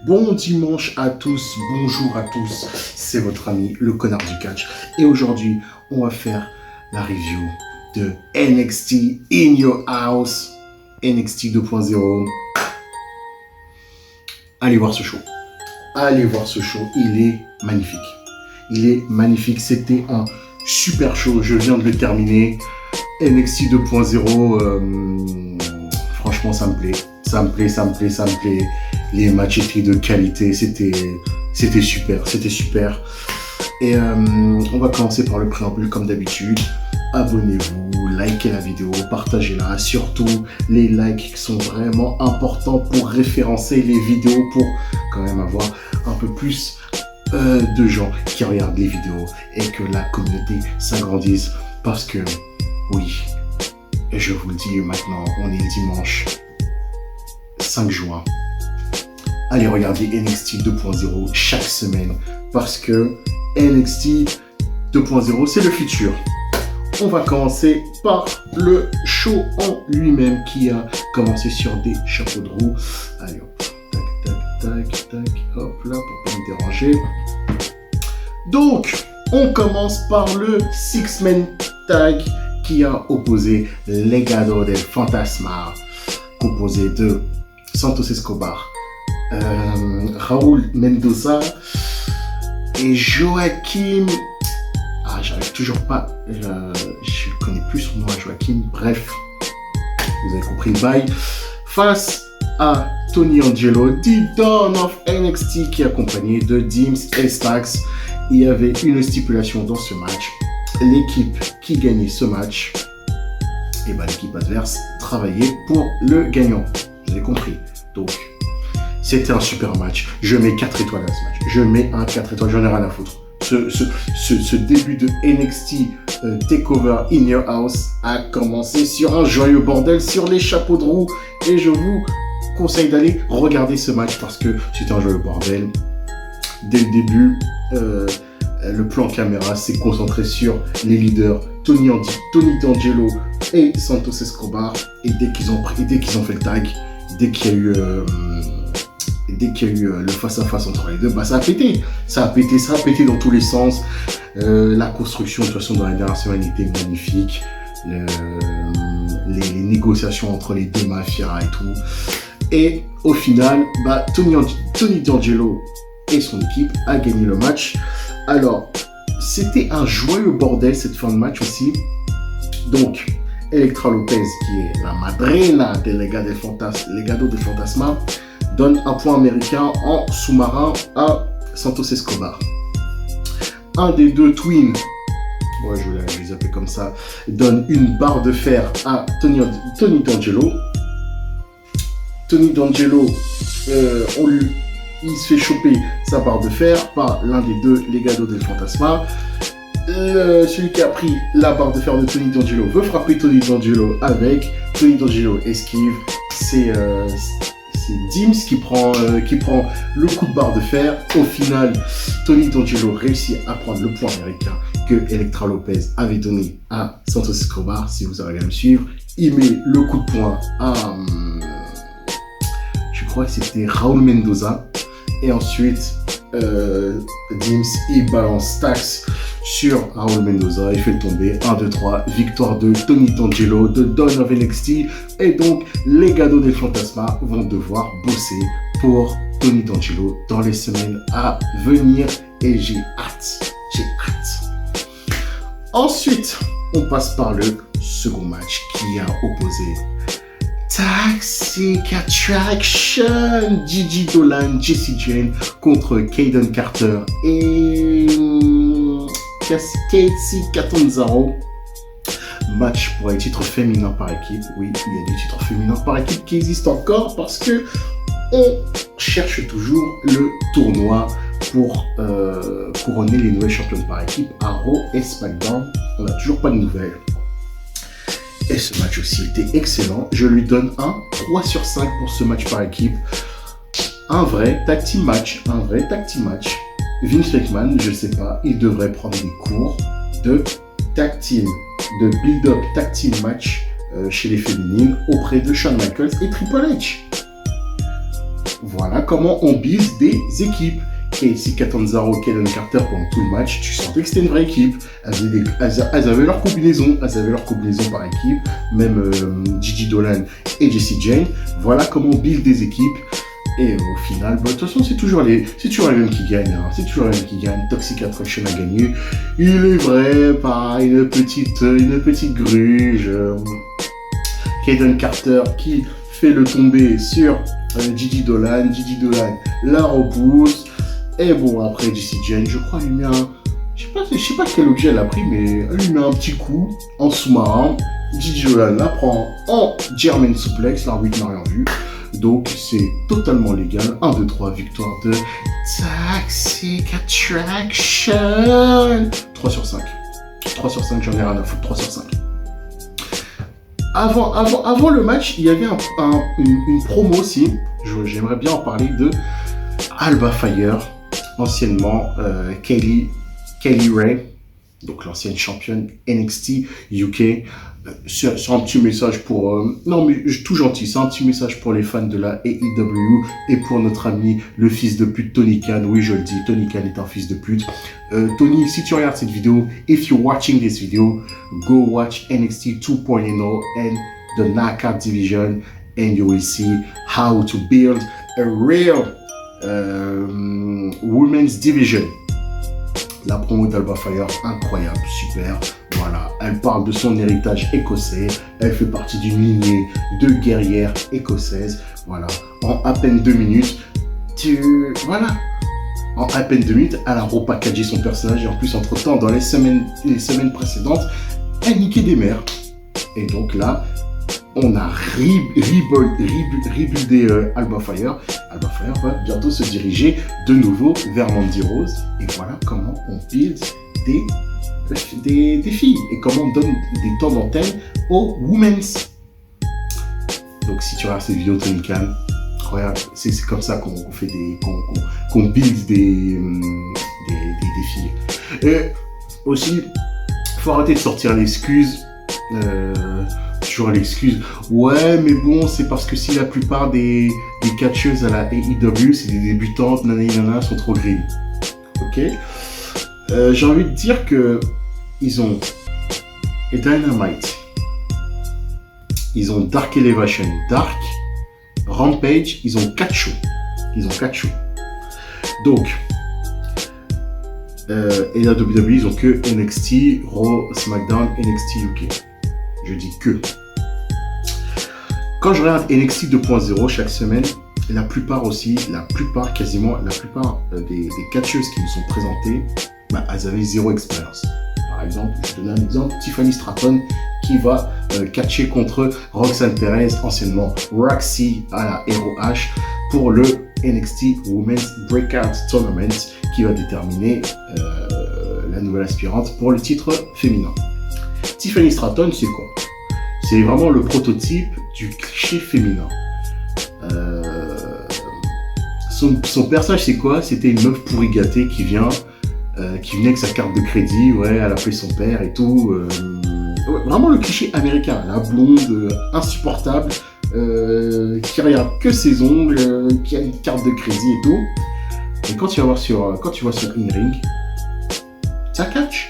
Bon dimanche à tous, bonjour à tous, c'est votre ami le connard du catch. Et aujourd'hui, on va faire la review de NXT In Your House, NXT 2.0. Allez voir ce show. Allez voir ce show, il est magnifique. Il est magnifique, c'était un super show, je viens de le terminer. NXT 2.0, franchement ça me plaît. Ça me plaît. Les matchs étaient de qualité, c'était super. Et on va commencer par le préambule comme d'habitude. Abonnez-vous, likez la vidéo, partagez-la. Surtout, les likes sont vraiment importants pour référencer les vidéos, pour quand même avoir un peu plus de gens qui regardent les vidéos et que la communauté s'agrandisse. Parce que, oui, et je vous le dis maintenant, on est dimanche 5 juin. Allez regarder NXT 2.0 chaque semaine parce que NXT 2.0 c'est le futur. On va commencer par le show en lui-même qui a commencé sur des chapeaux de roue. Allez hop, tac, hop là pour pas me déranger. Donc, on commence par le Six-Man Tag qui a opposé Legado del Fantasma, composé de Santos Escobar, Raúl Mendoza et Joaquim. J'arrive toujours pas. Je connais plus son nom à Joaquim. Bref, vous avez compris. Bye. Face à Tony Angelo, The Dawn of NXT, qui est accompagné de Dims et Stax. Il y avait une stipulation dans ce match. L'équipe qui gagnait ce match, et l'équipe adverse travaillait pour le gagnant. Vous avez compris. Donc, c'était un super match. Je mets 4 étoiles à ce match. Je mets un 4 étoiles, j'en ai rien à foutre. Ce début de NXT Takeover In Your House a commencé sur un joyeux bordel, sur les chapeaux de roue. Et je vous conseille d'aller regarder ce match parce que c'était un joyeux bordel. Dès le début, le plan caméra s'est concentré sur les leaders Tony D'Angelo et Santos Escobar. Et dès qu'ils ont fait le tag, dès qu'il y a eu le face-à-face entre les deux, ça a pété. Ça a pété dans tous les sens. La construction, de toute façon, dans la dernière semaine était magnifique. Les négociations entre les deux mafias et tout. Et au final, Tony D'Angelo et son équipe a gagné le match. Alors, c'était un joyeux bordel cette fin de match aussi. Donc, Elektra Lopez, qui est la madrina de Legado del Fantasma, donne un point américain en sous-marin à Santos Escobar. Un des deux twins, je vais les appeler comme ça, donne une barre de fer à Tony D'Angelo. Tony D'Angelo, il se fait choper sa barre de fer par l'un des deux Legado del Fantasma. Celui qui a pris la barre de fer de Tony D'Angelo veut frapper Tony D'Angelo avec. Tony D'Angelo esquive. C'est Dims qui prend le coup de barre de fer. Au final, Tony D'Angelo réussit à prendre le point américain que Elektra Lopez avait donné à Santos Escobar. Si vous arrivez à me suivre, il met le coup de poing à, je crois que c'était Raúl Mendoza. Et ensuite, Dims, il balance Stax sur Raúl Mendoza, il fait tomber 1, 2, 3, victoire de Tony D'Angelo, de Dawn of NXT, et donc les Legado del Fantasma vont devoir bosser pour Tony D'Angelo dans les semaines à venir, et j'ai hâte. Ensuite, on passe par le second match qui a opposé Toxic Attraction, Gigi Dolan, Jessie Jane contre Kayden Carter et Casey Catanzaro. Match pour les titres féminins par équipe. Oui, il y a des titres féminins par équipe qui existent encore parce que on cherche toujours le tournoi pour couronner les nouvelles championnes par équipe à Raw et SmackDown. On n'a toujours pas de nouvelles. Et ce match aussi était excellent. Je lui donne un 3 sur 5 pour ce match par équipe. Un vrai tag team match. Vince McMahon, je sais pas, il devrait prendre des cours de tag team, de build-up tag team match chez les féminines auprès de Shawn Michaels et Triple H. voilà comment on build des équipes. Casey Catanzaro, Kayden Carter pendant tout le match, tu sentais que c'était une vraie équipe. Elles avaient leur combinaison, par équipe, même Gigi Dolan et Jessie Jane. Voilà comment on build des équipes. Et au final, de toute façon, c'est toujours les mêmes qui gagnent. Hein. C'est toujours les mêmes qui gagnent. Toxic Attraction a gagné. Il est vrai, par une petite gruge. Kayden Carter qui fait le tomber sur Gigi Dolan. Gigi Dolan la repousse. Et bon, après Jessie Jane, je crois, elle lui met un... Je sais pas quel objet elle a pris, mais elle lui met un petit coup en sous-marin. Gigi Dolan la prend en German suplex. L'arbitre n'a rien vu. Donc, c'est totalement légal. 1, 2, 3, victoire de Toxic Attraction. 3 sur 5. 3 sur 5, j'en ai rien à foutre. 3 sur 5. Avant le match, il y avait une promo aussi. J'aimerais bien en parler de Alba Fire, anciennement Kaylee Ray, donc l'ancienne championne NXT UK. Sur un petit message pour... non mais tout gentil, c'est un petit message pour les fans de la AEW et pour notre ami le fils de pute Tony Khan. Oui, je le dis, Tony Khan est un fils de pute. Tony, si tu regardes cette vidéo, if you're watching this video, go watch NXT 2.0 and the Knockout Division and you will see how to build a real women's division. La promo d'Alba Fire, incroyable, super. Voilà, elle parle de son héritage écossais. Elle fait partie d'une lignée de guerrières écossaises. Voilà, en à peine 2 minutes, en à peine 2 minutes, elle a repackagé son personnage. Et en plus, entre-temps, dans les semaines précédentes, elle niquait des mères. Et donc là, on a rebuildé Alba Fire. Alba Fire va bientôt se diriger de nouveau vers Mandy Rose. Et voilà comment on build des filles et comment on donne des temps d'antenne aux women's. Donc si tu regardes cette vidéo, Tony Khan, regarde, c'est comme ça qu'on fait qu'on build des filles. Et aussi, faut arrêter de sortir l'excuse. Toujours l'excuse, ouais mais bon c'est parce que si la plupart des catcheuses à la AEW c'est des débutantes, nanana, sont trop grilles. Ok, j'ai envie de dire que ils ont Dynamite, ils ont Dark Elevation, Dark, Rampage, ils ont 4 shows. Donc et la WWE ils ont que NXT, Raw, SmackDown, NXT UK. Je dis que. Quand je regarde NXT 2.0 chaque semaine, la plupart des catcheuses qui nous sont présentées, elles avaient 0 expérience. Par exemple, je te donne un exemple, Tiffany Stratton qui va catcher contre Roxanne Perez, anciennement Roxy à la ROH, pour le NXT Women's Breakout Tournament qui va déterminer la nouvelle aspirante pour le titre féminin. Tiffany Stratton, c'est quoi? C'est vraiment le prototype du cliché féminin. Son personnage, c'est quoi? C'était une meuf pourri gâtée qui venait avec sa carte de crédit, ouais, elle appelait son père et tout. Ouais, vraiment le cliché américain, la blonde insupportable, qui regarde que ses ongles, qui a une carte de crédit et tout. Et quand tu vas sur In-Ring, ça catch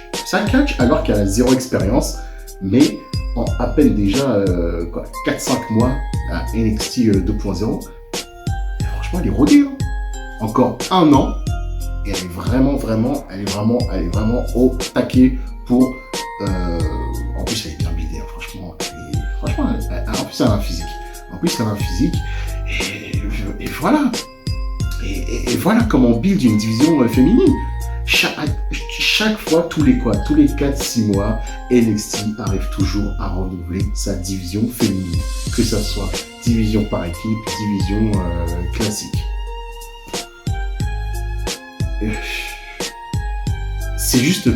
alors qu'elle a 0 expérience, mais en à peine déjà 4-5 mois à NXT 2.0, franchement elle est rodée. Hein. Encore 1 an, et elle est vraiment au taquet pour... en plus elle est bien buildée, hein, franchement, en plus elle a un physique. Et voilà. Et voilà comment on build une division féminine. Chaque fois, tous les 4-6 mois, NXT arrive toujours à renouveler sa division féminine. Que ça soit division par équipe, division classique. C'est juste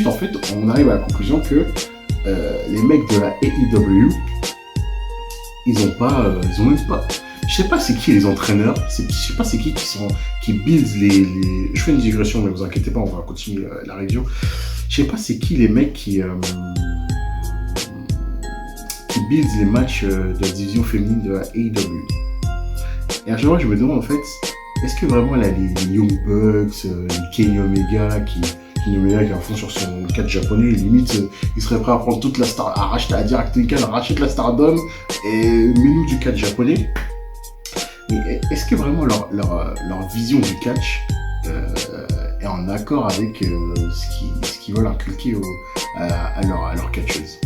en fait, on arrive à la conclusion que les mecs de la AEW, ils ont même pas... Je sais pas c'est qui les entraîneurs, je sais pas c'est qui build les... Je fais une digression, mais vous inquiétez pas, on va continuer la review. Je sais pas c'est qui les mecs qui build les matchs de la division féminine de la AEW. Et à chaque fois, je me demande, en fait, est-ce que vraiment, là, les Young Bucks, les Kenny Omega, Kenny Omega qui est à fond sur son catch japonais, limite, il serait prêt à prendre toute la star, à racheter, à dire à Tony Khan, rachète la Stardom et mets-nous du catch japonais. Mais est-ce que vraiment leur vision du catch est en accord avec ce qu'ils veulent inculquer à leur catcheuse?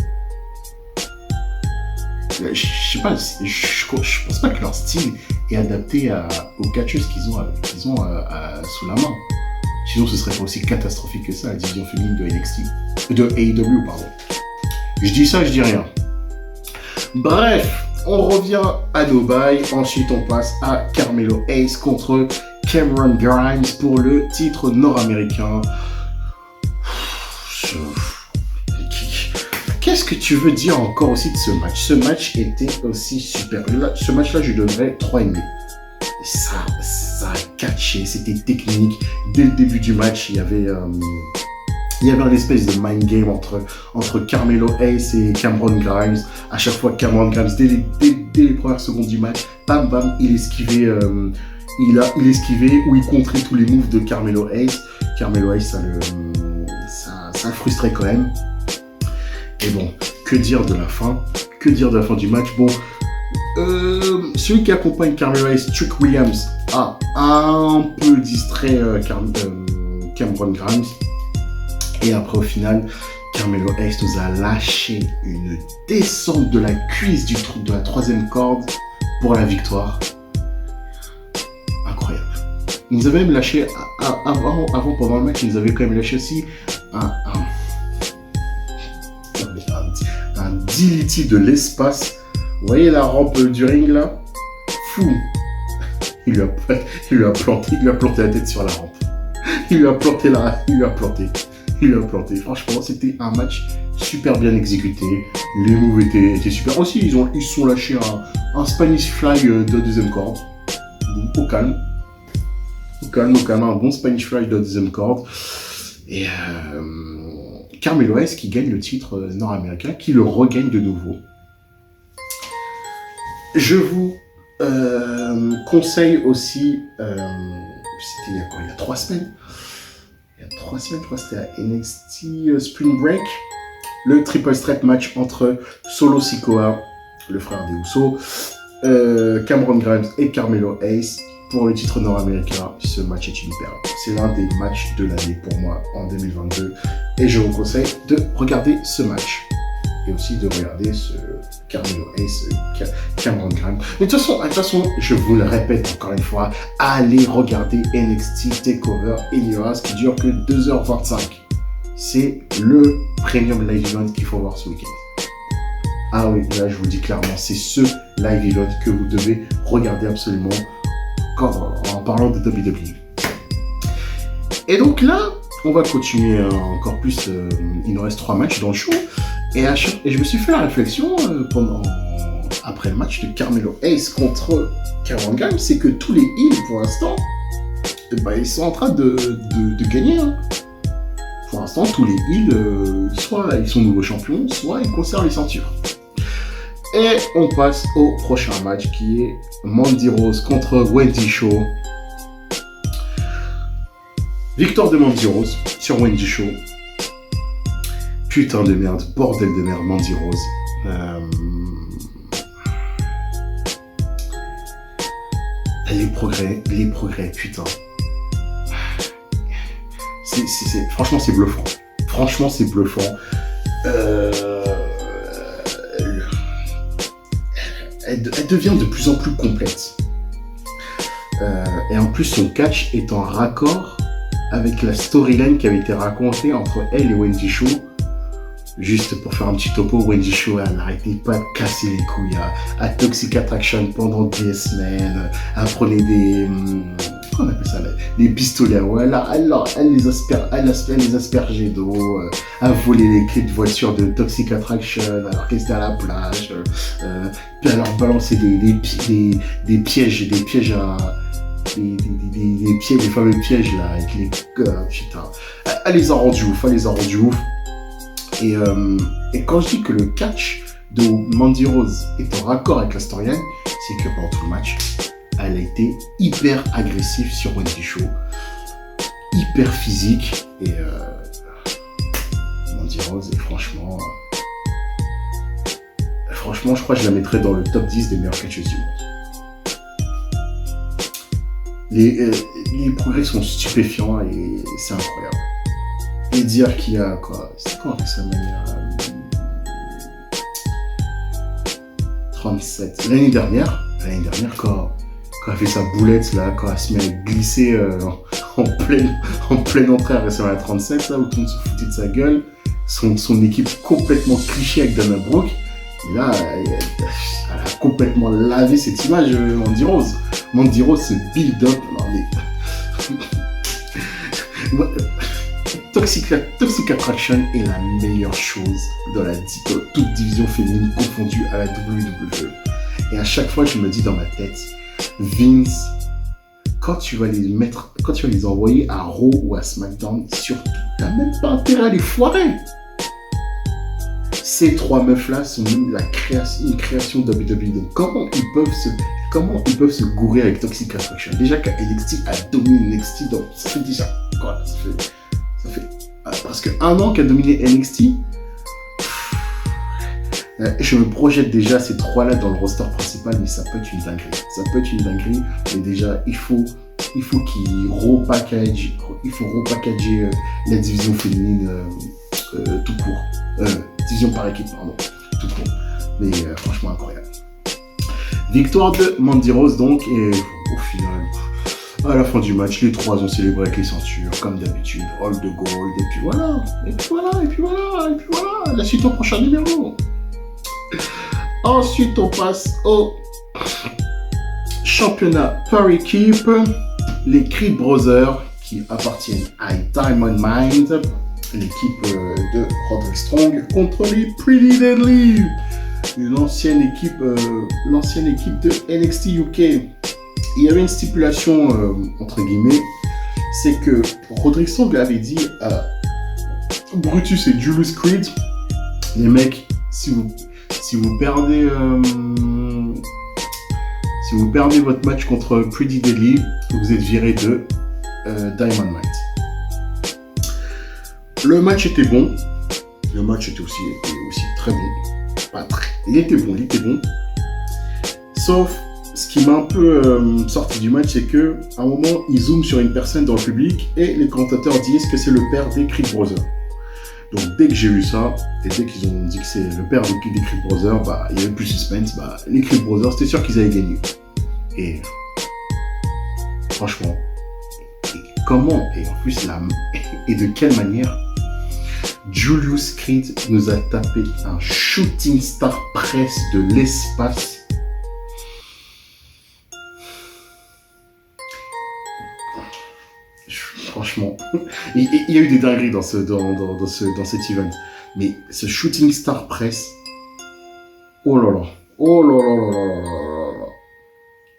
Je sais pas, je pense pas que leur style est adapté aux catcheuses qu'ils ont sous la main. Sinon, ce serait pas aussi catastrophique que ça, la division féminine de NXT, de AEW, pardon. Je dis ça, je dis rien. Bref, on revient à Dubaï. Ensuite, on passe à Carmelo Hayes contre Cameron Grimes pour le titre nord-américain. Qu'est-ce que tu veux dire encore aussi de ce match? Ce match était aussi super. Ce match-là, je lui donnerais 3,5. Ça a catché, c'était technique. Dès le début du match, il y avait un espèce de mind game entre Carmelo Hayes et Cameron Grimes. À chaque fois, Cameron Grimes, dès les premières secondes du match, bam bam, il esquivait ou il contrait tous les moves de Carmelo Hayes. Carmelo Hayes, ça le frustrait quand même. Et bon, que dire de la fin? Que dire de la fin du match? Bon, celui qui accompagne Carmelo Hayes, Trick Williams, a un peu distrait Cameron Grimes. Et après, au final, Carmelo Hayes nous a lâché une descente de la cuisse de la troisième corde pour la victoire. Incroyable. Il nous avait même lâché, avant pendant le match, il nous avait quand même lâché aussi un DDT de l'espace. Vous voyez la rampe du ring là? Fou. Il lui a planté la tête sur la rampe. Il lui a planté. Franchement, c'était un match super bien exécuté. Les moves étaient super. Aussi, ils se sont lâchés un Spanish Fly de deuxième corde. Au calme, un bon Spanish Fly de deuxième corde. Et Carmelo Hayes qui gagne le titre nord-américain, qui le regagne de nouveau. Je vous conseille aussi, c'était il y a 3 semaines. Il y a 3 semaines, je crois que c'était à NXT Spring Break, le triple threat match entre Solo Sikoa, le frère des Usos, Cameron Grimes et Carmelo Hayes pour le titre nord-américain. Ce match est une perle. C'est l'un des matchs de l'année pour moi en 2022 et je vous conseille de regarder ce match et aussi de regarder ce Carmelo Hayes, Cameron Grimes. Mais de toute façon, je vous le répète encore une fois, allez regarder NXT TakeOver Illinois qui dure que 2h25. C'est le premium live event qu'il faut voir ce week-end. Ah oui, là je vous dis clairement, c'est ce live event que vous devez regarder absolument en parlant de WWE. Et donc là, on va continuer encore plus. Il nous reste 3 matchs dans le show. Et je me suis fait la réflexion après le match de Carmelo Hayes contre Cameron Grimes, c'est que tous les heels pour l'instant, ils sont en train de gagner. Hein. Pour l'instant, tous les heels, soit ils sont nouveaux champions, soit ils conservent les ceintures. Et on passe au prochain match qui est Mandy Rose contre Wendy Shaw. Victoire de Mandy Rose sur Wendy Shaw. Putain de merde, bordel de merde, Mandy Rose. Les progrès, putain. Franchement, c'est bluffant. Elle devient de plus en plus complète. Et en plus, son catch est en raccord avec la storyline qui avait été racontée entre elle et Wendy Shaw. Juste pour faire un petit topo, Wendy Shaw, elle n'arrêtait pas de casser les couilles à Toxic Attraction pendant des semaines. Elle prenait comment on appelle ça, des pistolets. Ouais, elle les aspergeait d'eau. Elle volait les clés de voiture de Toxic Attraction alors qu'elle était à la plage. Puis elle leur balançait des pièges à... des fameux pièges là, avec les... putain. Elle les a rendus ouf. Et quand je dis que le catch de Mandy Rose est en raccord avec la storyline, c'est que pendant tout le match, elle a été hyper agressive sur Wendy Choo, hyper physique, et Mandy Rose, et franchement, je crois que je la mettrais dans le top 10 des meilleures catcheuses du monde. Les progrès sont stupéfiants et c'est incroyable. Et dire qu'il y a quoi, c'était quoi récemment, 37. L'année dernière, quand elle fait sa boulette, là, quand elle se met à glisser en pleine entrée à WrestleMania 37, là, où tout le monde se foutait de sa gueule, son équipe complètement cliché avec Dana Brooke, et là, elle a complètement lavé cette image, Mandy Rose. Mandy Rose, ce build-up, Toxic Attraction est la meilleure chose dans toute division féminine confondue à la WWE. Et à chaque fois, je me dis dans ma tête, Vince, quand tu vas les envoyer à Raw ou à SmackDown, surtout, t'as même pas intérêt à les foirer. Ces trois meufs-là sont même une création de WWE. Donc comment ils peuvent se gourer avec Toxic Attraction? Déjà qu'NXT a dominé NXT, donc ça fait déjà quoi? Ça fait presque un an qu'a dominé NXT. Je me projette déjà ces trois-là dans le roster principal, mais ça peut être une dinguerie. Mais déjà, il faut qu'ils repackager la division féminine tout court. Division par équipe, pardon, tout court. Mais franchement incroyable. Victoire de Mandy Rose donc, et au final, à la fin du match, les trois ont célébré avec les ceintures, comme d'habitude, all the gold, et puis voilà, la suite au prochain numéro. Ensuite, on passe au championnat par équipe, les Creed Brothers, qui appartiennent à Diamond Mine, l'équipe de Roderick Strong, contre les Pretty Deadly, l'ancienne équipe de NXT UK. Il y avait une stipulation, entre guillemets, c'est que Roderick Strong avait dit à Brutus et Julius Creed, les mecs, si vous perdez votre match contre Pretty Deadly, vous êtes viré de Diamond Mine. Le match était bon. Le match était aussi très bon. Il était bon. Sauf, ce qui m'a un peu sorti du match, c'est que à un moment, ils zooment sur une personne dans le public et les commentateurs disent que c'est le père des Creed Brothers. Donc dès que j'ai vu ça, et dès qu'ils ont dit que c'est le père des Creed Brothers, il y avait plus de suspense. Les Creed Brothers, c'était sûr qu'ils allaient gagner. Et franchement, comment, et en plus, et de quelle manière, Julius Creed nous a tapé un shooting star press de l'espace. Franchement, il y a eu des dingueries dans cet event. Mais ce shooting star press, oh là là.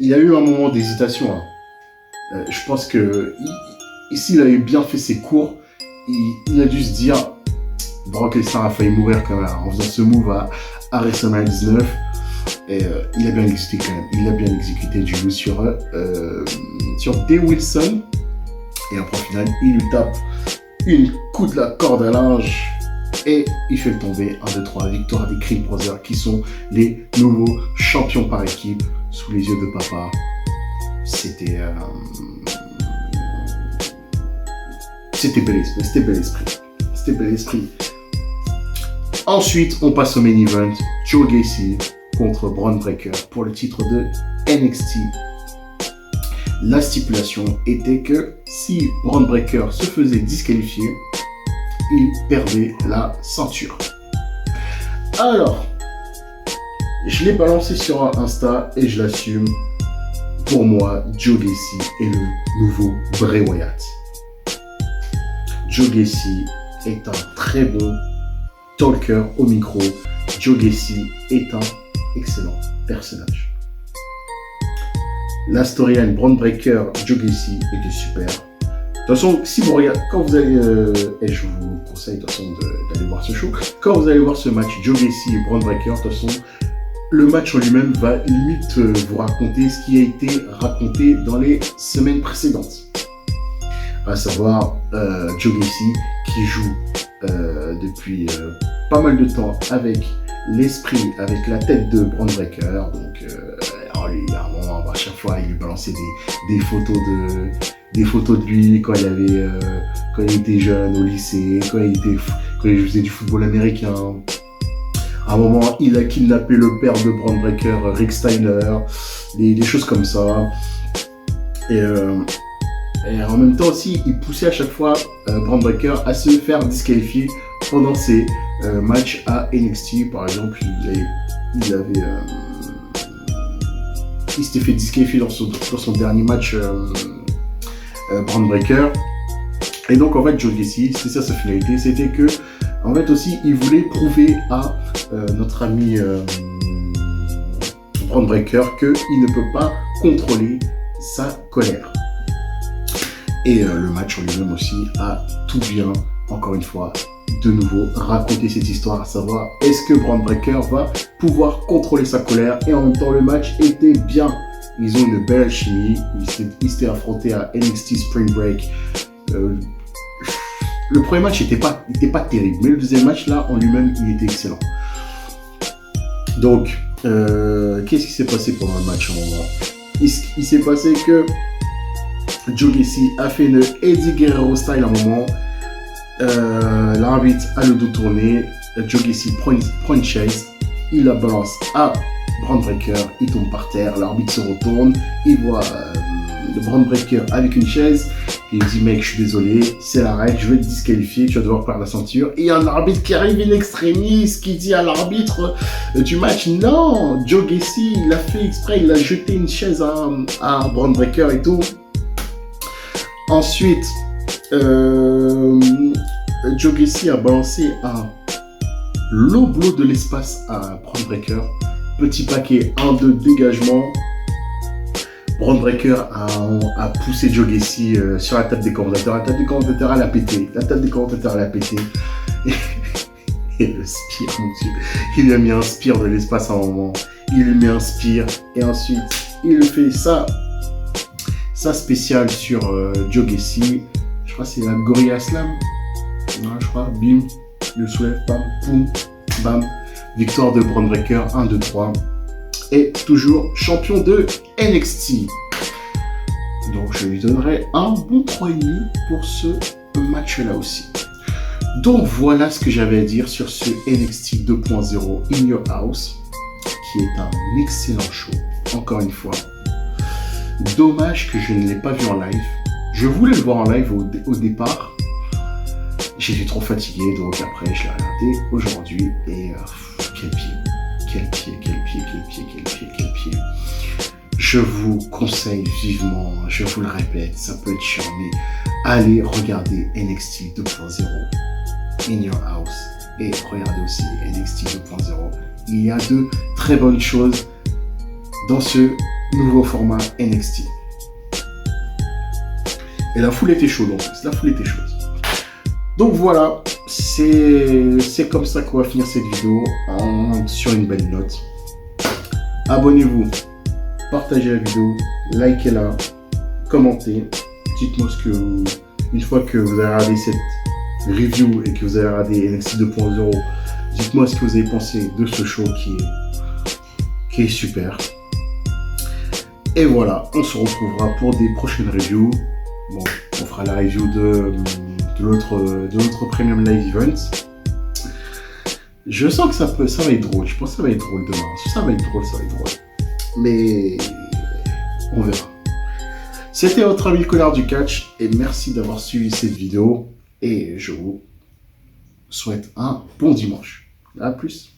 Il y a eu un moment d'hésitation. Hein. Je pense que s'il avait bien fait ses cours, il a dû se dire, Brock Lesnar a failli mourir quand même en faisant ce move à WrestleMania 19. Et il a bien exécuté quand même. Il a bien exécuté du coup sur Day Wilson. Et après, au final, il lui tape une coup de la corde à linge. Et il fait tomber 1, 2, 3 victoire des Creed Brothers qui sont les nouveaux champions par équipe sous les yeux de papa. C'était bel esprit. Ensuite, on passe au main event. Joe Gacy contre Bron Breakker pour le titre de NXT. La stipulation était que si Bron Breakker se faisait disqualifier, il perdait la ceinture. Alors, je l'ai balancé sur Insta et je l'assume. Pour moi, Joe Gacy est le nouveau Bray Wyatt. Joe Gacy est un très bon talker au micro. Joe Gacy est un excellent personnage. La storyline Bron Breakker, Joe Gacy était super. De toute façon, si vous regardez, quand vous allez, et je vous conseille de toute façon d'aller voir ce show, quand vous allez voir ce match Joe Gacy et Bron Breakker, de toute façon, le match en lui-même va limite vous raconter ce qui a été raconté dans les semaines précédentes. À savoir Joe Gacy qui joue depuis pas mal de temps avec l'esprit, avec la tête de Bron Breakker. Donc lui, à un moment, à chaque fois, il lui balançait des photos de lui quand il était jeune au lycée, quand il faisait du football américain. À un moment, il a kidnappé le père de Bron Breakker, Rick Steiner, des choses comme ça. Et en même temps aussi, il poussait à chaque fois Bron Breakker à se faire disqualifier pendant ses matchs à NXT. Par exemple, il s'était fait disqualifier dans son dernier match Bron Breakker. Et donc en fait, Joe Gacy, c'était ça sa finalité, c'était que en fait aussi, il voulait prouver à notre ami Bron Breakker qu'il ne peut pas contrôler sa colère. Et le match en lui-même aussi a tout bien, encore une fois, de nouveau, raconter cette histoire, à savoir est-ce que Bron Breakker va pouvoir contrôler sa colère. Et en même temps, le match était bien. Ils ont une belle alchimie. Ils s'étaient affrontés à NXT Spring Break. Le premier match n'était pas terrible, mais le deuxième match, là, en lui-même, il était excellent. Donc, qu'est-ce qui s'est passé pendant le match en moment? Il s'est passé que Joe Gacy a fait une Eddie Guerrero style à un moment. L'arbitre a le dos tourné. Joe Gacy prend une chaise. Il la balance à Bron Breakker. Il tombe par terre. L'arbitre se retourne. Il voit le Bron Breakker avec une chaise. Il dit mec, je suis désolé, c'est la règle, je vais te disqualifier, tu vas devoir perdre la ceinture. Et il y a un arbitre qui arrive in extremis, qui dit à l'arbitre du match, non, Joe Gacy, il a fait exprès, il a jeté une chaise à Bron Breakker et tout. Ensuite, Joe Gacy a balancé un low blow de l'espace à Bron Breakker. Petit paquet, 1-2 dégagement. Bron Breakker a poussé Joe Gacy sur la table des commentateurs. La table des commentateurs, elle a pété. Et le spire, mon Dieu. Il lui a mis un spire de l'espace à un moment. Il lui met un spire. Et ensuite, il fait ça spécial sur Joe Gacy. Je crois que c'est la Gorilla Slam. Ouais, je crois. Bim. Il le soulève. Bam. Poum. Bam. Victoire de Bron Breakker. 1-2-3. Et toujours champion de NXT. Donc je lui donnerai un bon 3,5 pour ce match-là aussi. Donc voilà ce que j'avais à dire sur ce NXT 2.0 In Your House, qui est un excellent show, encore une fois. Dommage que je ne l'ai pas vu en live. Je voulais le voir en live au départ. J'étais trop fatigué, donc après je l'ai regardé aujourd'hui et quel pied. Je vous conseille vivement, je vous le répète, ça peut être chiant, mais allez regarder NXT 2.0 In Your House et regardez aussi NXT 2.0. Il y a de très bonnes choses dans ce nouveau format NXT. Et la foule était chaude en plus, Donc voilà, c'est comme ça qu'on va finir cette vidéo sur une belle note. Abonnez-vous, partagez la vidéo, likez-la, commentez. Dites-moi une fois que vous avez regardé cette review et que vous avez regardé NXT 2.0, dites-moi ce que vous avez pensé de ce show qui est super. Et voilà, on se retrouvera pour des prochaines reviews. Bon, on fera la review de l'autre Premium Live Event. Je sens que ça va être drôle. Je pense que ça va être drôle demain. Si ça va être drôle. Mais on verra. C'était votre ami le connard du catch et merci d'avoir suivi cette vidéo. Et je vous souhaite un bon dimanche. À plus.